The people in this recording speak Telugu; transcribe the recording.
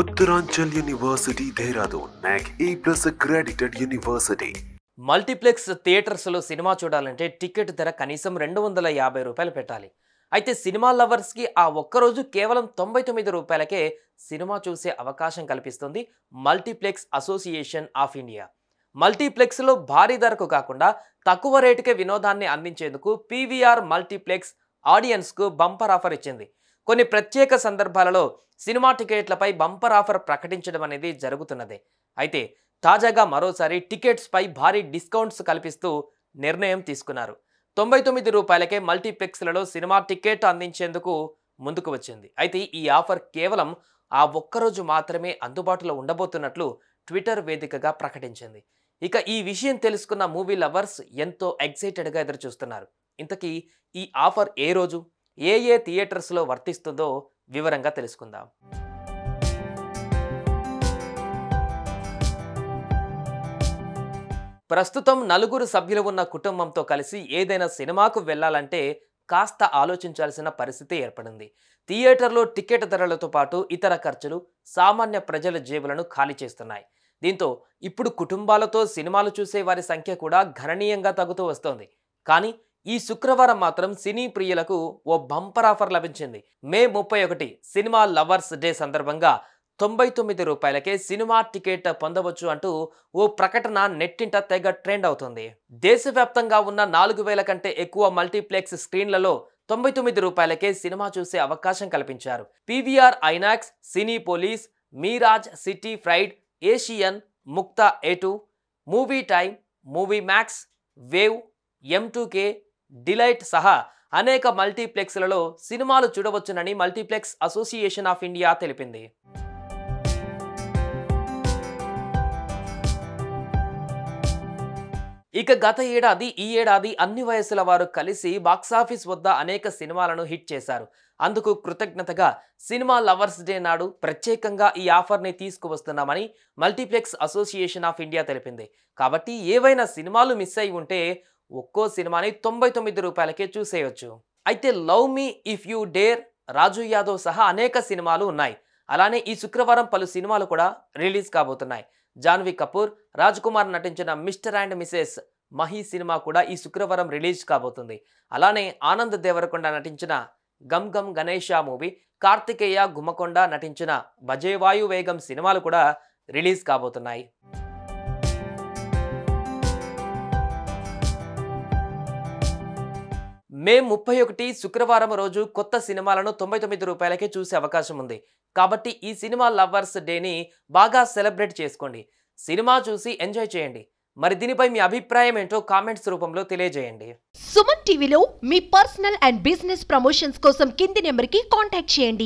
Uttaranchal University, Dehradun, NAC A+ accredited university. Multiplex థియేటర్స్లో సినిమా చూడాలంటే టికెట్ ధర కనీసం 250 రూపాయలు పెట్టాలి. అయితే సినిమా లవర్స్కి ఆ ఒక్కరోజు కేవలం 99 రూపాయలకే సినిమా చూసే అవకాశం కల్పిస్తుంది మల్టీప్లెక్స్ అసోసియేషన్ ఆఫ్ ఇండియా. మల్టీప్లెక్స్లో భారీ ధరకు కాకుండా తక్కువ రేటుకే వినోదాన్ని అందించేందుకు పీవీఆర్ మల్టీప్లెక్స్ ఆడియన్స్కు బంపర్ ఆఫర్ ఇచ్చింది. కొన్ని ప్రత్యేక సందర్భాలలో సినిమా టికెట్లపై బంపర్ ఆఫర్ ప్రకటించడం అనేది జరుగుతున్నదే. అయితే తాజాగా మరోసారి టికెట్స్ పై భారీ డిస్కౌంట్స్ కల్పిస్తూ నిర్ణయం తీసుకున్నారు. 99 రూపాయలకే మల్టీప్లెక్స్లలో సినిమా టికెట్ అందించేందుకు ముందుకు వచ్చింది. అయితే ఈ ఆఫర్ కేవలం ఆ ఒక్కరోజు మాత్రమే అందుబాటులో ఉండబోతున్నట్లు ట్విట్టర్ వేదికగా ప్రకటించింది. ఇక ఈ విషయం తెలుసుకున్న మూవీ లవర్స్ ఎంతో ఎక్సైటెడ్గా ఎదురుచూస్తున్నారు. ఇంతకీ ఈ ఆఫర్ ఏ రోజు ఏ థియేటర్స్లో వర్తిస్తుందో వివరంగా తెలుసుకుందాం. ప్రస్తుతం 4 సభ్యులు ఉన్న కుటుంబంతో కలిసి ఏదైనా సినిమాకు వెళ్లాలంటే కాస్త ఆలోచించాల్సిన పరిస్థితి ఏర్పడింది. థియేటర్లో టికెట్ ధరలతో పాటు ఇతర ఖర్చులు సామాన్య ప్రజల జేబులను ఖాళీ చేస్తున్నాయి. దీంతో ఇప్పుడు కుటుంబాలతో సినిమాలు చూసే వారి సంఖ్య కూడా గణనీయంగా తగ్గుతూ వస్తోంది. కానీ ఈ శుక్రవారం మాత్రం సినీ ప్రియులకు ఓ బంపర్ ఆఫర్ లభించింది. మే 31 సినిమా లవర్స్ డే సందర్భంగా 99 రూపాయలకే సినిమా టికెట్ పొందవచ్చు అంటూ ఓ ప్రకటన నెట్టింట తెగ ట్రెండ్ అవుతుంది. దేశవ్యాప్తంగా ఉన్న 4000 కంటే ఎక్కువ మల్టీప్లెక్స్ స్క్రీన్లలో 99 రూపాయలకే సినిమా చూసే అవకాశం కల్పించారు. PVR INOX, Cinepolis, Miraj, City Pride, Asian, Mukta A2, Movie Time, Movie Max, Wave, M2K, Delight సహా అనేక మల్టీప్లెక్స్లలో సినిమాలు చూడవచ్చునని మల్టీప్లెక్స్ అసోసియేషన్ ఆఫ్ ఇండియా తెలిపింది. ఇక గత ఏడాది, ఈ ఏడాది అన్ని వయసుల వారు కలిసి బాక్సాఫీస్ వద్ద అనేక సినిమాలను హిట్ చేశారు. అందుకు కృతజ్ఞతగా సినిమా లవర్స్ డే నాడు ప్రత్యేకంగా ఈ ఆఫర్ని తీసుకువస్తున్నామని మల్టీప్లెక్స్ అసోసియేషన్ ఆఫ్ ఇండియా తెలిపింది. కాబట్టి ఏవైనా సినిమాలు మిస్ అయి ఉంటే ఒక్కో సినిమాని 99 రూపాయలకే చూసేయొచ్చు. అయితే Love Me If You Dare, Raju Yadav సహా అనేక సినిమాలు ఉన్నాయి. అలానే ఈ శుక్రవారం పలు సినిమాలు కూడా రిలీజ్ కాబోతున్నాయి. జాన్వీ కపూర్, రాజ్ కుమార్ నటించిన mister and Mrs Mahi cinema కూడా ఈ శుక్రవారం రిలీజ్ కాబోతుంది. అలానే ఆనంద్ దేవరకొండ నటించిన gum gum Ganesha movie, Karthikeya Gummakonda నటించిన భజేవాయు వేగం సినిమాలు కూడా రిలీజ్ కాబోతున్నాయి. మే 31 శుక్రవారం రోజు కొత్త సినిమాలను 99 రూపాయలకే చూసే అవకాశం ఉంది. కాబట్టి ఈ సినిమా లవర్స్ డేని బాగా సెలబ్రేట్ చేసుకోండి. సినిమా చూసి ఎంజాయ్ చేయండి. మరి దీనిపై మీ అభిప్రాయం ఏంటో కామెంట్స్ రూపంలో తెలియజేయండి. సుమన్ టీవీలో మీ పర్సనల్ అండ్ బిజినెస్ ప్రమోషన్స్ కోసం కింది నెంబర్కి కాంటాక్ట్ చేయండి.